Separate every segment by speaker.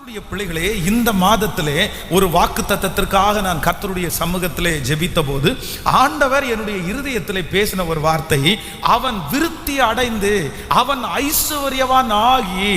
Speaker 1: கர்த்தருடைய பிள்ளைகளே, இந்த மாதத்திலே ஒரு வாக்கு தத்தத்திற்காக நான் கர்த்தருடைய சமூகத்திலே ஜெபித்த போது ஆண்டவர் என்னுடைய இருதயத்திலே பேசின ஒரு வார்த்தை, அவன் விருத்தி அடைந்து அவன் ஐஸ்வர்யவான் ஆகி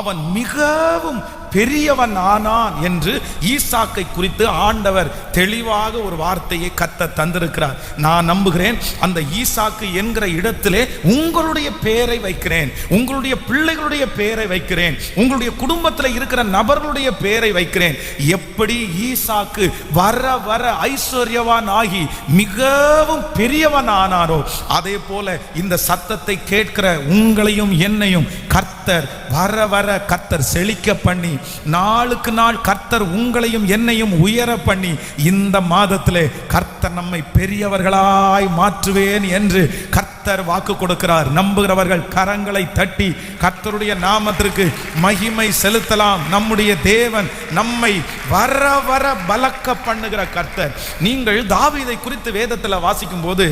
Speaker 1: அவன் மிகவும் பெரியவன் ஆனான் என்று ஈசாக்கை குறித்து ஆண்டவர் தெளிவாக ஒரு வார்த்தையை கர்த்தர் தந்திருக்கிறார். நான் நம்புகிறேன், அந்த ஈசாக்கு என்கிற இடத்திலே உங்களுடைய பெயரை வைக்கிறேன், உங்களுடைய பிள்ளைகளுடைய பெயரை வைக்கிறேன், உங்களுடைய குடும்பத்தில் இருக்கிற நபர்களுடைய பெயரை வைக்கிறேன். எப்படி ஈசாக்கு வர வர ஐஸ்வர்யவான் ஆகி மிகவும் பெரியவன் ஆனாரோ, அதே போல இந்த சத்தத்தை கேட்கிற உங்களையும் என்னையும் கர்த்தர் வர வர கர்த்தர் செழிக்க பண்ணி, நாளுக்கு நாள் கர்த்தர் உங்களையும் என்னையும் உயர பண்ணி, இந்த மாதத்திலே கர்த்தர் நம்மை பெரியவர்களாய் மாற்றுவேன் என்று கர்த்தர் வாக்கு கொடுக்கிறார். நம்புகிறவர்கள் கரங்களை தட்டி கர்த்தருடைய நாமத்திற்கு மகிமை செலுத்தலாம். நம்முடைய தேவன் நம்மை வர வர பலக்க பண்ணுகிற கர்த்தர். நீங்கள் தாவீதை குறித்து வேதத்தில் வாசிக்கும் போது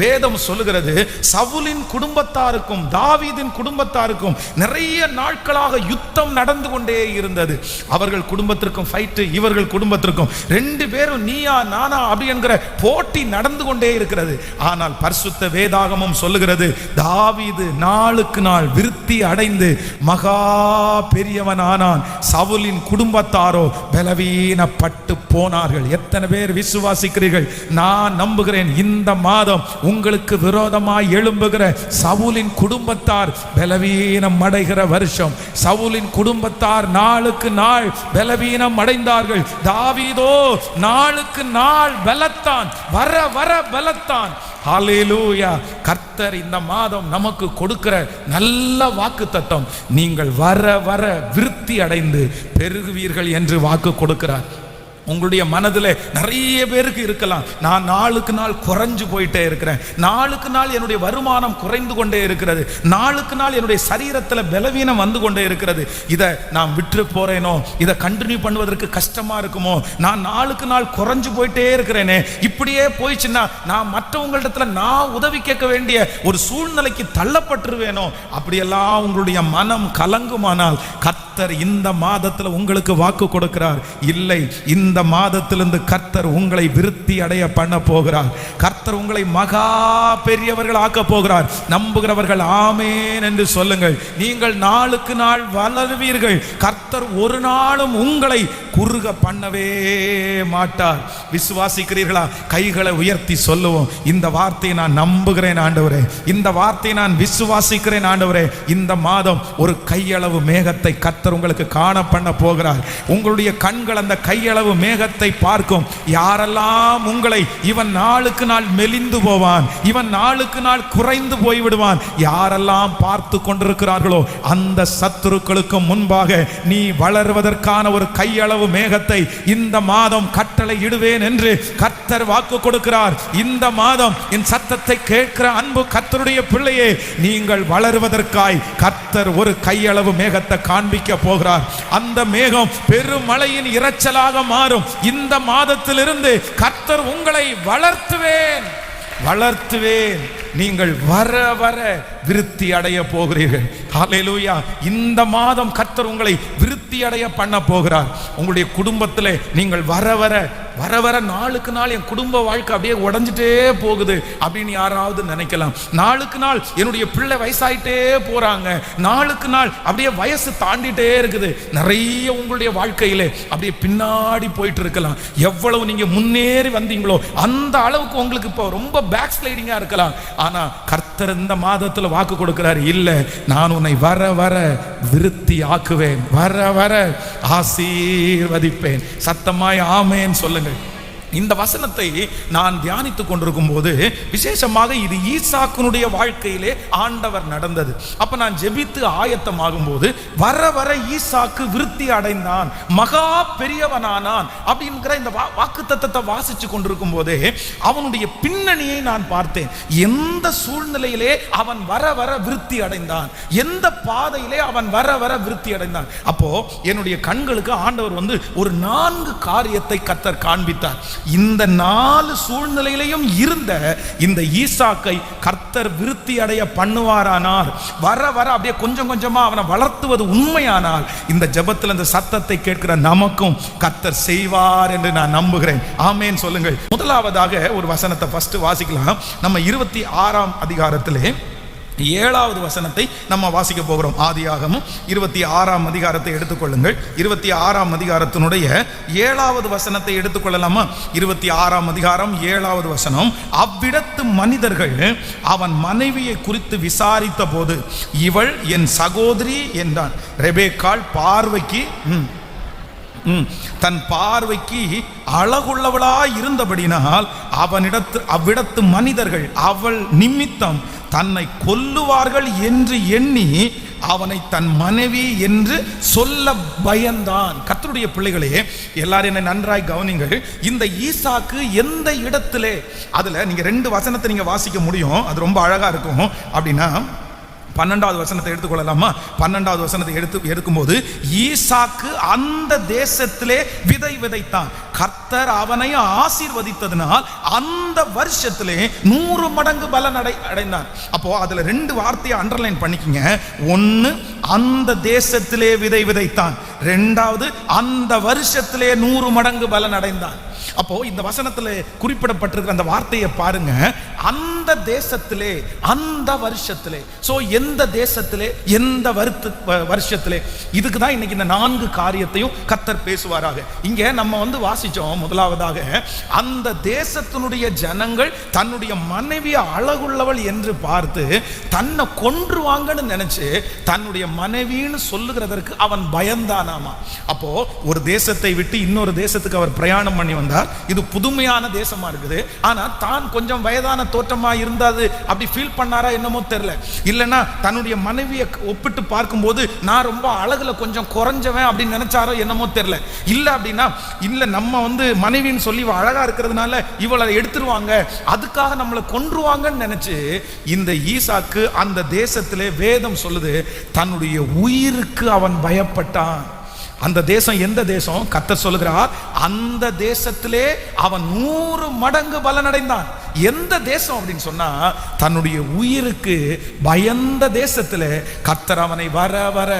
Speaker 1: வேதம் சொல்லுகிறது, சவுலின் குடும்பத்தாருக்கும் தாவீதின் குடும்பத்தாருக்கும் நிறைய நாட்களாக யுத்தம் நடந்து கொண்டே இருந்தது. அவர்கள் குடும்பத்திற்கும் ஃபைட், இவர்கள் குடும்பத்திற்கும் ரெண்டு பேரும் நீயா நானா அப்படி என்கிற போட்டி நடந்து கொண்டே இருக்கிறது. ஆனால் பரிசுத்த வேதாகமம் சொல்லுகிறது, தாவீது நாளுக்கு நாள் விருத்தி அடைந்து மகா பெரியவன் ஆனான். சவுலின் குடும்பத்தாரோ பலவீனப்பட்டு போனார்கள். எத்தனை பேர் விசுவாசிக்கிறீர்கள்? நான் நம்புகிறேன், இந்த மாதம் உங்களுக்கு விரோதமாய் எழும்புகிற சவுலின் குடும்பத்தார் பலவீனம் அடைகிற வருஷம். சவுலின் குடும்பத்தார் நாளுக்கு நாள் பலவீனம் அடைந்தார்கள். தாவீதோ நாளுக்கு நாள் பலத்தான், வர வர பலத்தான். ஹல்லேலூயா. கர்த்தர் இந்த மாதம் நமக்கு கொடுக்கிற நல்ல வாக்கு தத்தம், நீங்கள் வர வர விருத்தி அடைந்து பெருகுவீர்கள் என்று வாக்கு கொடுக்கிறார். உங்களுடைய மனதில் நிறைய பேருக்கு இருக்கலாம், நான் நாளுக்கு நாள் குறைஞ்சு போயிட்டே இருக்கிறேன், நாளுக்கு நாள் என்னுடைய வருமானம் குறைந்து கொண்டே இருக்கிறது, நாளுக்கு நாள் என்னுடைய சரீரத்தில் பலவீனம் வந்து கொண்டே இருக்கிறது, இதை நான் விட்டு போறேனோ, இதை கண்டினியூ பண்ணுவதற்கு கஷ்டமா இருக்குமோ, நான் நாளுக்கு நாள் குறைஞ்சு போயிட்டே இருக்கிறேனே, இப்படியே போயிடுச்சுன்னா நான் மற்றவங்களிடத்துல நான் உதவி கேட்க வேண்டிய ஒரு சூழ்நிலைக்கு தள்ளப்பட்டுருவேனோ, அப்படியெல்லாம் உங்களுடைய மனம் கலங்குமானால் கர்த்தர் இந்த மாதத்தில் உங்களுக்கு வாக்கு கொடுக்கிறார். இல்லை, இந்த மாதத்திலிருந்து கர்த்தர் உங்களை விருத்தி அடைய பண்ண போகிறார். கர்த்தர் உங்களை மகா பெரியவர்கள் ஆக்க போகிறார். நம்புகிறவர்கள் ஆமேன் என்று சொல்லுங்கள். நீங்கள் நாளுக்கு நாள் வளருவீர்கள். கர்த்தர் ஒரு நாளும் உங்களை குறுக பண்ணவே மாட்டார். விசுவாசிக்கிறீர்களா? கைகளை உயர்த்தி சொல்லுவோம், இந்த வார்த்தையை நான் நம்புகிறேன் ஆண்டவரே, இந்த வார்த்தையை நான் விசுவாசிக்கிறேன் ஆண்டவரே. இந்த மாதம் ஒரு கையளவு மேகத்தை கர்த்தர் உங்களுக்கு காண பண்ண போகிறார். உங்களுடைய கண்கள் அந்த கையளவு மேகத்தை பார்க்கும். யாரெல்லாம் உங்களை இவன் நாளுக்கு நாள் மெலிந்து போவான், இவன் நாளுக்கு நாள் குறைந்து போய்விடுவான், யாரெல்லாம் பார்த்து கொண்டிருக்கிறார்களோ அந்த சத்துருக்களுக்கு முன்பாக நீ வளருவதற்கான ஒரு கையளவு மேகத்தை இந்த மாதம் கட்டளை இடுவேன் என்று கர்த்தர் வாக்கு கொடுக்கிறார். இந்த மாதம் என் சத்தத்தை கேட்கிற அன்பு கர்த்தருடைய பிள்ளையே, நீங்கள் வளருவதற்காய் கர்த்தர் ஒரு கையளவு மேகத்தை காண்பிக்க போகிறார். அந்த மேகம் பெருமழையின் இரைச்சலாக மாறும். இந்த மாதத்திலிருந்து கர்த்தர் உங்களை வளர்த்துவேன். நீங்கள் வர வர விருத்தி அடைய போகிறீர்கள். ஹல்லேலூயா. இந்த மாதம் கர்த்தர் உங்களை விருத்தி அடைய பண்ண போகிறார். உங்களுடைய குடும்பத்தில் நீங்கள் வர வர நாளுக்கு நாள் என் குடும்ப வாழ்க்கை அப்படியே உடைஞ்சிட்டே போகுது அப்படின்னு யாராவது நினைக்கலாம். நாளுக்கு நாள் என்னுடைய பிள்ளை வயசாயிட்டே போறாங்க, நாளுக்கு நாள் அப்படியே வயசு தாண்டிட்டே இருக்குது. நிறைய உங்களுடைய வாழ்க்கையிலே அப்படியே பின்னாடி போயிட்டு இருக்கலாம். எவ்வளவு நீங்க முன்னேறி வந்தீங்களோ அந்த அளவுக்கு உங்களுக்கு இப்போ ரொம்ப பேக் ஸ்லைடிங்கா இருக்கலாம். ஆனா கர்த்தர் இந்த மாதத்துல வாக்கு கொடுக்கிறார், இல்ல, நான் உன்னை வர வர விருத்தி ஆக்குவேன், வர வர ஆசீர்வதிப்பேன். சத்தமாய் ஆமேன் சொல்லுங்க. இந்த வசனத்தை நான் தியானித்துக் கொண்டிருக்கும் போது விசேஷமாக இது ஈசாக்குனுடைய வாழ்க்கையிலே ஆண்டவர் நடந்தது. அப்ப நான் ஜெபித்து ஆயத்தமாகும் போது வர வர ஈசாக்கு விருத்தி அடைந்தான், மகா பெரியவனானான் அப்படிங்கிற இந்த வாக்குத்தத்தத்தை வாசிச்சு கொண்டிருக்கும் போதே அவனுடைய பின்னணியை நான் பார்த்தேன். எந்த சூழ்நிலையிலே அவன் வர வர விருத்தி அடைந்தான், எந்த பாதையிலே அவன் வர வர விருத்தி அடைந்தான். அப்போ என்னுடைய கண்களுக்கு ஆண்டவர் ஒரு 4 காரியத்தை கர்த்தர் காண்பித்தார். இந்த 4 சூழ்நிலையிலையும் இருந்த இந்த ஈசாக்கை கர்த்தர் விருத்தி அடைய பண்ணுவாரானால், வர வர அப்படியே கொஞ்சம் கொஞ்சமா அவனை வளர்த்துவது உண்மையானால், இந்த ஜெபத்தில் இந்த சத்தத்தை கேட்கிற நமக்கும் கர்த்தர் செய்வார் என்று நான் நம்புகிறேன். ஆமென் சொல்லுங்கள். முதலாவதாக ஒரு வசனத்தை ஃபர்ஸ்ட் வாசிக்கலாம். நம்ம 26ஆம் அதிகாரத்திலே 7வது வசனத்தை நம்ம வாசிக்க போகிறோம். ஆதியாகமம் 26ஆம் அதிகாரத்தை எடுத்துக்கொள்ளுங்கள். 26ஆம் அதிகாரத்தினுடைய 7வது வசனத்தை எடுத்துக்கொள்ளலாமா? 26ஆம் அதிகாரம் 7வது வசனம். அவ்விடத்து மனிதர்கள் அவன் மனைவியை குறித்து விசாரித்த போது, இவள் என் சகோதரி என்றான். ரெபேக்காள் பார்வைக்கு தன் பார்வைக்கு அழகுள்ளவளாய் இருந்தபடினால் அவ்விடத்து மனிதர்கள் அவள் நிமித்தம் தன்னை கொல்லுவார்கள் என்று எண்ணி அவனை தன் மனைவி என்று சொல்ல பயந்தான். கர்த்தருடைய பிள்ளைகளே, எல்லாரும் என்னை நன்றாய் கவனிங்கள். இந்த ஈசாக்கு எந்த இடத்திலே, அதுல நீங்க 2 வசனத்தை நீங்க வாசிக்க முடியும், அது ரொம்ப அழகா இருக்கும். அப்படின்னா 12வது வசனத்தை எடுத்துக்கொள்ளலாமா? 12வது வசனத்தை எடுக்கும்போது, ஈசாக்கு அந்த தேசத்திலே விதை விதைத்தான், கர்த்தர் அவனை ஆசீர்வதித்ததினால் அந்த வருஷத்திலே 100 மடங்கு பலன் அடைந்தான். அப்போ அதுல 2 வார்த்தையை அண்டர்லைன் பண்ணிக்கங்க. ஒன்னு, அந்த தேசத்திலே விதை விதைத்தான். 2வது, அந்த வருஷத்திலே 100 மடங்கு பலன் அடைந்தான். அப்போ இந்த வசனத்துல குறிப்பிடப்பட்டிருக்கிற அந்த வார்த்தையை பாருங்க. அந்த தேசத்திலே, அந்த வருஷத்திலே. சோ எந்த தேசத்திலே, எந்த வருஷத்திலே. இதுக்கு தான் இன்னைக்கு இந்த 4 காரியத்தையும் கர்த்தர் பேசுவாராக. இங்க நம்ம வாசிச்சோம். முதலாவதாக, அந்த தேசத்தினுடைய ஜனங்கள் தன்னுடைய மனைவியை அழகுள்ளவள் என்று பார்த்து தன்னை கொன்றுவாங்கன்னு நினைச்சு தன்னுடைய மனைவின்னு சொல்லுகிறதற்கு அவன் பயந்தானாமா. அப்போ ஒரு தேசத்தை விட்டு இன்னொரு தேசத்துக்கு அவர் பிரயாணம் பண்ணி வந்தார். இது புதுமையான தேசமா இருக்குது. ஆனா தான் கொஞ்சம் வயதான தோற்றமா இருந்தாது அப்படி ஃபீல் பண்ணாரா என்னமோ தெரியல. இல்லைன்னா தன்னுடைய மனைவியை ஒப்பிட்டு பார்க்கும்போது நான் ரொம்ப அழகுல கொஞ்சம் குறைஞ்சவன் அப்படின்னு நினைச்சாரோ என்னமோ தெரியல. இல்ல அப்படின்னா, இல்ல நம்ம மனைவின்னு சொல்லி அழகா இருக்கிறதுனால இவளை எடுத்துருவாங்க, அதுக்காக நம்மளை கொன்றுவாங்கன்னு நினைச்சு இந்த ஈசாக்கு அந்த தேசத்திலே, வேதம் சொல்லுது, தன்னுடைய உயிருக்கு அவன் பயப்பட்டான். அந்த தேசம் எந்த தேசம்? கர்த்தர் சொல்லுகிறார், அந்த தேசத்திலே அவன் 100 மடங்கு பலனடைந்தான். எந்த தேசம் அப்படின்னு சொன்னா, தன்னுடைய உயிருக்கு பயந்த தேசத்திலே கர்த்தர் அவனை வர வர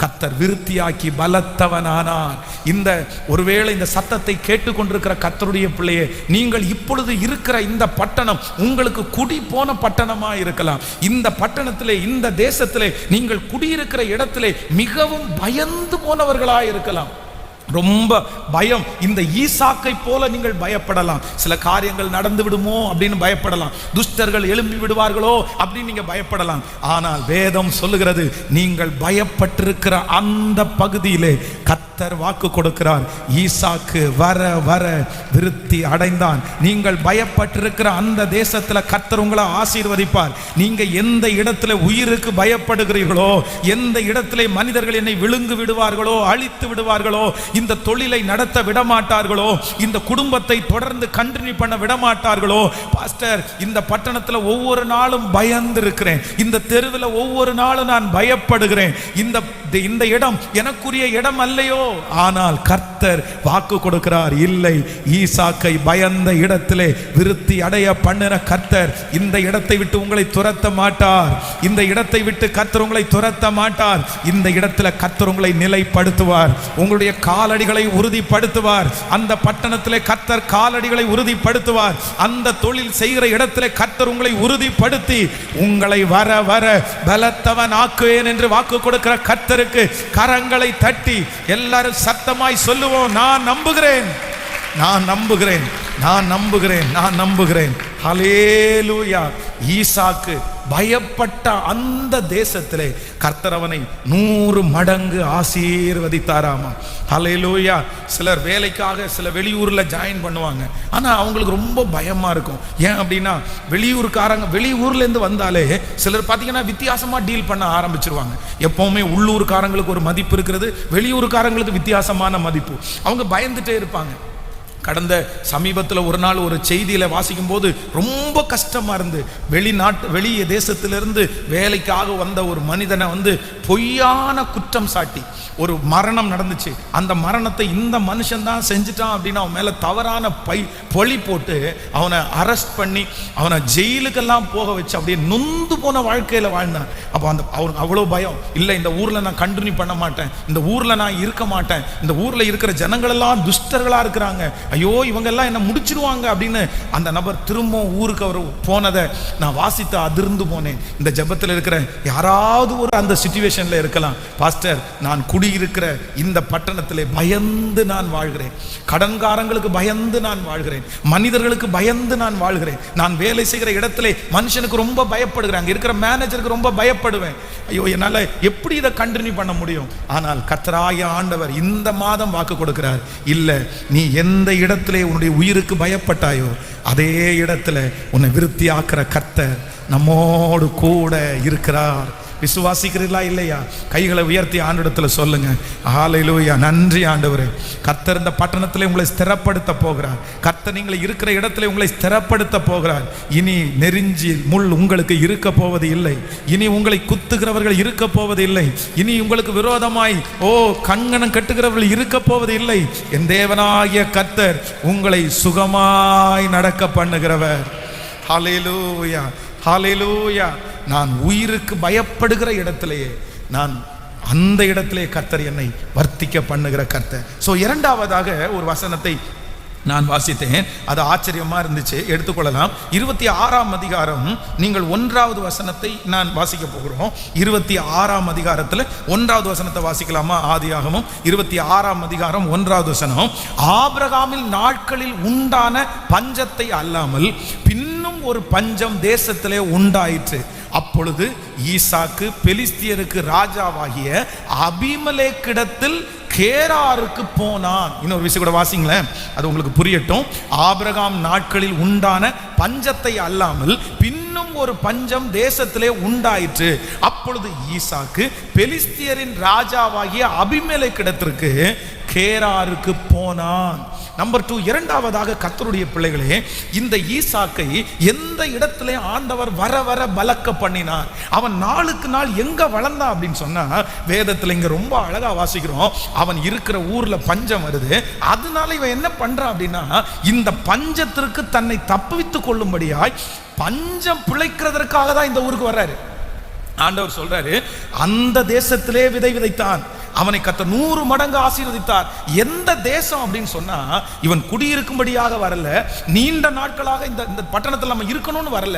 Speaker 1: கர்த்தர் விருத்தியாக்கி பலத்தவனானார். இந்த ஒருவேளை இந்த சத்தத்தை கேட்டுக்கொண்டிருக்கிற கர்த்தருடைய பிள்ளையே, நீங்கள் இப்பொழுது இருக்கிற இந்த பட்டணம் உங்களுக்கு குடி போன பட்டணமா இருக்கலாம். இந்த பட்டணத்திலே, இந்த தேசத்திலே, நீங்கள் குடியிருக்கிற இடத்திலே மிகவும் பயந்து போனவர்களாய் இருக்கலாம். ரொம்ப பயம். இந்த ஈசாக்கை போல நீங்கள் பயப்படலாம். சில காரியங்கள் நடந்து விடுமோ அப்படின்னு பயப்படலாம். துஷ்டர்கள் எழும்பி விடுவார்களோ அப்படின்னு நீங்க பயப்படலாம். ஆனால் வேதம் சொல்லுகிறது, நீங்கள் பயப்பட்டிருக்கிற அந்த பகுதியிலே கர்த்தர் வாக்கு கொடுக்கிறார். ஈசாக்கு வர வர விருத்தி அடைந்தான். நீங்கள் பயப்பட்டிருக்கிற அந்த தேசத்துல கர்த்தர் உங்களை ஆசீர்வதிப்பார். நீங்க எந்த இடத்துல உயிருக்கு பயப்படுகிறீர்களோ, எந்த இடத்துல மனிதர்கள் என்னை விழுங்கு விடுவார்களோ, அழித்து விடுவார்களோ, இந்த தொழிலை நடத்த விடமாட்டார்களோ, இந்த குடும்பத்தை தொடர்ந்து கண்டினியூ பண்ண விடமாட்டார்களோ, பாஸ்டர் இந்த பட்டணத்துல ஒவ்வொரு நாளும் பயந்து இருக்கிறேன், இந்த தெருவில் ஒவ்வொரு நாளும் நான் பயப்படுகிறேன், இந்த இடம் எனக்குரிய இடம் அல்லையோ. ஆனால் கர்த்தர் வாக்கு கொடுக்கிறார், இல்லை, ஈசாக்கை பயந்த இடத்திலே விருத்தி அடைய பண்ணின கர்த்தர் இந்த இடத்தை விட்டு உங்களை துரத்த மாட்டார். இந்த இடத்தை விட்டு கர்த்தர் உங்களை துரத்த மாட்டார். இந்த இடத்துல கர்த்தர் உங்களை நிலைப்படுத்துவார். உங்களுடைய காலடிகளை உறுதிப்படுத்துவார். அந்த பட்டணத்திலே கர்த்தர் காலடிகளை உறுதிப்படுத்துவார். அந்த தொழில் செய்கிற இடத்திலே கர்த்தர் உங்களை உறுதிப்படுத்தி உங்களை வர வர பலத்தவன் ஆக்குவேன் என்று வாக்கு கொடுக்கிற கர்த்தருக்கு கரங்களை தட்டி எல்லாரும் சத்தமாய் சொல்லுவோம், நான் நம்புகிறேன், நான் நம்புகிறேன், நான் நம்புகிறேன், நான் நம்புகிறேன். ஹல்லேலூயா. ஈசாக்கு பயப்பட்ட அந்த தேசத்திலே கர்த்தர் அவனை 100 மடங்கு ஆசீர்வதித்தாராமா. ஹல்லேலூயா. சிலர் வேலைக்காக சில வெளியூர்ல ஜாயின் பண்ணுவாங்க. ஆனா அவங்களுக்கு ரொம்ப பயமா இருக்கும். ஏன் அப்படின்னா, வெளியூர்காரங்க வெளியூர்ல இருந்து வந்தாலே சிலர் பாத்தீங்கன்னா வித்தியாசமா டீல் பண்ண ஆரம்பிச்சிருவாங்க. எப்பவுமே உள்ளூர்காரங்களுக்கு ஒரு மதிப்பு இருக்கிறது, வெளியூர்காரங்களுக்கு வித்தியாசமான மதிப்பு. அவங்க பயந்துட்டே இருப்பாங்க. கடந்த சமீபத்தில் ஒரு நாள் ஒரு செய்தியில் வாசிக்கும் போது ரொம்ப கஷ்டமாக இருந்து, வெளி தேசத்திலிருந்து வேலைக்காக வந்த ஒரு மனிதனை பொய்யான குற்றம் சாட்டி ஒரு மரணம் நடந்துச்சு. அந்த மரணத்தை இந்த மனுஷன் தான் செஞ்சுட்டான் அப்படின்னு அவன் மேலே தவறான பொழி போட்டு அவனை அரெஸ்ட் பண்ணி அவனை ஜெயிலுக்கெல்லாம் போக வச்சு அப்படியே நொந்து போன வாழ்க்கையில் வாழ்ந்தான். அப்போ அவனுக்கு அவ்வளோ பயம், இல்லை இந்த ஊரில் நான் கண்டினியூ பண்ண மாட்டேன், இந்த ஊரில் நான் இருக்க மாட்டேன், இந்த ஊரில் இருக்கிற ஜனங்களெல்லாம் துஷ்டர்களாக இருக்கிறாங்க, ஐயோ இவங்கெல்லாம் என்ன முடிச்சிருவாங்க அப்படின்னு அந்த நபர் திரும்ப ஊருக்கு அவர் போனதை நான் வாசித்து அதிர்ந்து போனேன். இந்த ஜெபத்தில் இருக்கிற யாராவது ஒரு அந்த சிச்சுவேஷனில் இருக்கலாம், பாஸ்டர் நான் குடியிருக்கிற இந்த பட்டணத்திலே பயந்து நான் வாழ்கிறேன், கடன்காரங்களுக்கு பயந்து நான் வாழ்கிறேன், மனிதர்களுக்கு பயந்து நான் வாழ்கிறேன், நான் வேலை செய்கிற இடத்துல மனுஷனுக்கு ரொம்ப பயப்படுகிறேன், அங்கே இருக்கிற மேனேஜருக்கு ரொம்ப பயப்படுவேன், ஐயோ என்னால் எப்படி இதை கண்டினியூ பண்ண முடியும்? ஆனால் கர்த்தராகிய ஆண்டவர் இந்த மாதம் வாக்கு கொடுக்கிறார், இல்லை நீ எந்த இடத்துல உன்னுடைய உயிருக்கு பயப்பட்டாயோ அதே இடத்துல உன்னை விருத்தி ஆக்கிற கர்த்தர் நம்மோடு கூட இருக்கிறார். விசுவாசிக்கிறீர்களா இல்லையா? கைகளை உயர்த்தி ஆண்டவரிடத்துல சொல்லுங்க, ஹல்லேலூயா, நன்றி ஆண்டவரே. கர்த்தர் இந்த பட்டணத்திலே உங்களை ஸ்திரப்படுத்த போகிறார். கர்த்தர் நீங்கள் இருக்கிற இடத்துல உங்களை ஸ்திரப்படுத்த போகிறார். இனி நெருஞ்சி முள் உங்களுக்கு இருக்க போவது இல்லை, இனி உங்களை குத்துகிறவர்கள் இருக்க போவது இல்லை, இனி உங்களுக்கு விரோதமாய் கங்கணம் கட்டுகிறவர்கள் இருக்க போவது இல்லை. என் தேவனாகிய கர்த்தர் உங்களை சுகமாய் நடக்க பண்ணுகிறவர். ஹல்லேலூயா, ஹல்லேலூயா. நான் உயிருக்கு பயப்படுகிற இடத்திலேயே நான் அந்த இடத்திலே கர்த்தர் என்னை வர்த்திக்க பண்ணுகிற கர்த்தர். ஸோ இரண்டாவதாக ஒரு வசனத்தை நான் வாசித்தேன், அது ஆச்சரியமா இருந்துச்சு, எடுத்துக்கொள்ளலாம். 26ஆம் அதிகாரம், நீங்கள் 1வது வசனத்தை நான் வாசிக்க போகிறோம். 26ஆம் அதிகாரத்தில் 1வது வசனத்தை வாசிக்கலாமா? ஆதியாகமம் 26ஆம் அதிகாரம் 1வது வசனம். ஆபிரகாமின் நாட்களில் உண்டான பஞ்சத்தை அல்லாமல் பின்னும் ஒரு பஞ்சம் தேசத்திலே உண்டாயிற்று. அப்பொழுது ஈசாக்கு பெலிஸ்தியருக்கு ராஜாவாகிய அபிமெலேக்கிடத்தில் கேராருக்கு போனான். இன்னொரு விஷயம் கூட வாசிங்களேன், அது உங்களுக்கு புரியட்டும். ஆபிரகாம் நாட்களில் உண்டான பஞ்சத்தை அல்லாமல் பின்னும் ஒரு பஞ்சம் தேசத்திலே உண்டாயிற்று. அப்பொழுது ஈசாக்கு பெலிஸ்தியரின் ராஜாவாகிய அபிமெலேக்கிடத்திற்கு கேராருக்கு போனான். நம்பர் 2, இரண்டாவதாக கர்த்தருடைய பிள்ளைகளே, இந்த ஈசாக்கை எந்த இடத்திலே ஆண்டவர் வர வர பலக்க பண்ணினார். அவன் நாளுக்கு நாள் எங்க வளர்ந்தான் அப்படின்னு சொன்னா, வேதத்தில் இங்க ரொம்ப அழகா வாசிக்கிறோம். அவன் இருக்கிற ஊர்ல பஞ்சம் வருது, அதனால இவன் என்ன பண்றான் அப்படின்னா, இந்த பஞ்சத்திற்கு தன்னை தப்புவித்துக் கொள்ளும்படியாய் பஞ்சம் பிழைக்கிறதற்காக தான் இந்த ஊருக்கு வர்றாரு. ஆண்டவர் சொல்றாரு, அந்த தேசத்திலே விதை விதைத்தான், அவனை கர்த்தர் 100 மடங்கு ஆசீர்வதித்தார். எந்த தேசம் அப்படின்னு சொன்னா, இவன் குடியிருக்கும்படியாக வரல, நீண்ட நாட்களாக இந்த பட்டணத்தில் நம்ம இருக்கணும்னு வரல,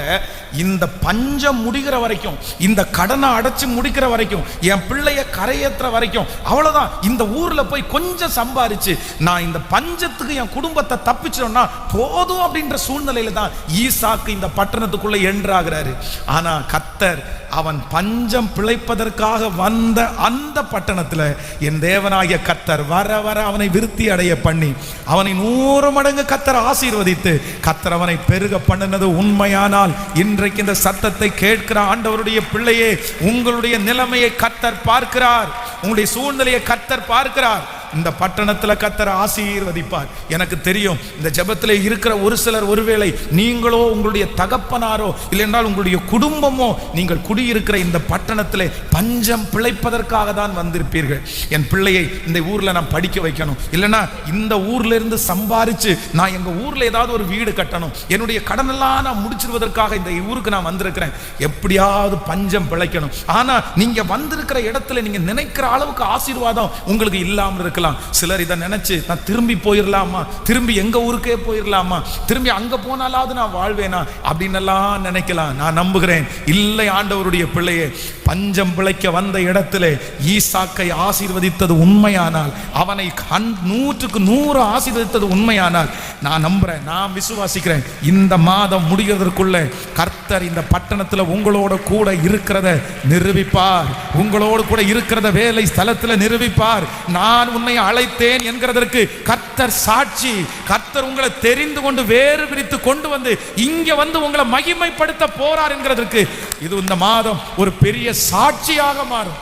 Speaker 1: இந்த பஞ்சம் முடிகிற வரைக்கும், இந்த கடனை அடைச்சு முடிக்கிற வரைக்கும், என் பிள்ளைய கரையேற்ற வரைக்கும், அவ்வளவுதான். இந்த ஊர்ல போய் கொஞ்சம் சம்பாரிச்சு நான் இந்த பஞ்சத்துக்கு என் குடும்பத்தை தப்பிச்சோம்னா போதும் அப்படின்ற சூழ்நிலையில தான் ஈசாக்கு இந்த பட்டணத்துக்குள்ள என்றாகிறாரு. ஆனா கர்த்தர் அவன் பஞ்சம் பிழைப்பதற்காக வந்த அந்த பட்டணத்தில் என் தேவனாகிய கர்த்தர் வர வர அவனை விருத்தி அடைய பண்ணி அவனை 100 மடங்கு கர்த்தர் ஆசீர்வதித்து கர்த்தர் அவனை பெருக பண்ணினது உண்மையானால், இன்றைக்கு இந்த சத்தத்தை கேட்கிற ஆண்டவருடைய பிள்ளையே, உங்களுடைய நிலைமையை கர்த்தர் பார்க்கிறார், உங்களுடைய சூழ்நிலையை கர்த்தர் பார்க்கிறார். இந்த பட்டணத்தில் கர்த்தர் ஆசீர்வதிப்பார். எனக்கு தெரியும், இந்த ஜெபத்தில் இருக்கிற ஒரு சிலர், ஒருவேளை நீங்களோ உங்களுடைய தகப்பனாரோ இல்லைன்றால் உங்களுடைய குடும்பமோ நீங்கள் குடியிருக்கிற இந்த பட்டணத்தில் பஞ்சம் பிழைப்பதற்காக தான் வந்திருப்பீர்கள். என் பிள்ளையை இந்த ஊரில் நான் படிக்க வைக்கணும், இல்லைன்னா இந்த ஊர்ல இருந்து சம்பாரிச்சு நான் எங்க ஊர்ல ஏதாவது ஒரு வீடு கட்டணும், என்னுடைய கடனெல்லாம் நான் முடிச்சிருவதற்காக இந்த ஊருக்கு நான் வந்திருக்கிறேன், எப்படியாவது பஞ்சம் பிழைக்கணும். ஆனா நீங்க வந்திருக்கிற இடத்துல நீங்க நினைக்கிற அளவுக்கு ஆசீர்வாதம் உங்களுக்கு இல்லாமல் இருக்கலாம். சிலர் இதை நினைச்சு நான் திரும்பி போயிடலாமா, திரும்பி எங்க ஊருக்கே போயிடலாமா, திரும்பி அங்க போனாலாவது நான் வாழ்வேனா அப்படின்னு எல்லாம் நினைக்கலாம். நான் நம்புகிறேன், இல்லை, ஆண்டவருடைய பிள்ளையே, பஞ்சம் பிழைக்க வந்த இடத்திலே ஈசாக்கை ஆசீர்வதித்தது உண்மையானால், அவனை 100க்கு 100 ஆசீர்வதித்தது உண்மையானால், நான் நம்புறேன், நான் விசுவாசிக்கிறேன், இந்த மாதம் முடிகிறதற்குள்ள கர்த்தர் இந்த பட்டணத்தில் உங்களோட கூட இருக்கிறத நிரூபிப்பார், உங்களோடு கூட இருக்கிறத வேலை ஸ்தலத்தில் நிரூபிப்பார். நான் உன்னை அழைத்தேன் என்கிறதற்கு கர்த்தர் சாட்சி. கர்த்தர் உங்களை தெரிந்து கொண்டு வேறு பிரித்து கொண்டு வந்து இங்க வந்து உங்களை மகிமைப்படுத்த போறார் என்கிறதற்கு இது இந்த மாதம் ஒரு பெரிய சாட்சியாக மாறும்.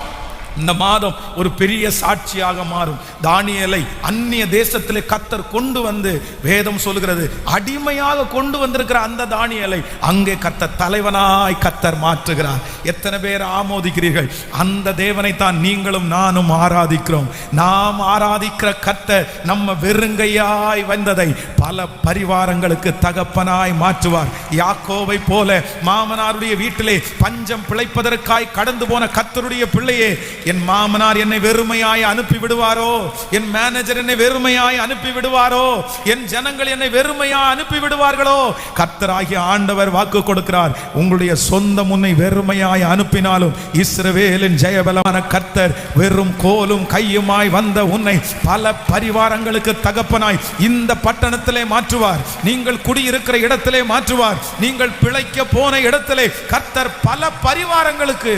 Speaker 1: இந்த மாதம் ஒரு பெரிய சாட்சியாக மாறும். தானியேலை அந்நிய தேசத்திலே கர்த்தர் கொண்டு வந்து, வேதம் சொல்கிறது அடிமையாக கொண்டு வந்திருக்கிற அந்த தானியேலை அங்கே கர்த்தர் தலைவனாய் கர்த்தர் மாற்றுகிறார். எத்தனை பேர் ஆமோதிக்கிறீர்கள்? அந்த தேவனை தான் நீங்களும் நானும் ஆராதிக்கிறோம். நாம் ஆராதிக்கிற கர்த்தர் நம்ம வெறுங்கையாய் வந்ததை பல பரிவாரங்களுக்கு தகப்பனாய் மாற்றுவார். யாக்கோவை போல மாமனாருடைய வீட்டிலே பஞ்சம் பிழைப்பதற்காய் கடந்து போன கர்த்தருடைய பிள்ளையே, என் மாமனார் என்னை வெறுமையாய் அனுப்பி விடுவாரோ, என் மேனேஜர் என்னை வெறுமையாய் அனுப்பி விடுவாரோ, என் ஜனங்கள் என்னை வெறுமையாய் அனுப்பி விடுவார்களோ? கர்த்தராகிய ஆண்டவர் வாக்கு கொடுக்கிறார், உங்களுடைய சொந்த முன்னை வெறுமையாய் அனுப்பினாலும் இஸ்ரவேலின் ஜெயபலமான கர்த்தர் வெறும் கோலும் கையுமாய் வந்த உன்னை பல பரிவாரங்களுக்கு தகப்பனாய் இந்த பட்டணத்திலே மாற்றுவார். நீங்கள் குடியிருக்கிற இடத்திலே மாற்றுவார். நீங்கள் பிழைக்க போன இடத்திலே கர்த்தர் பல பரிவாரங்களுக்கு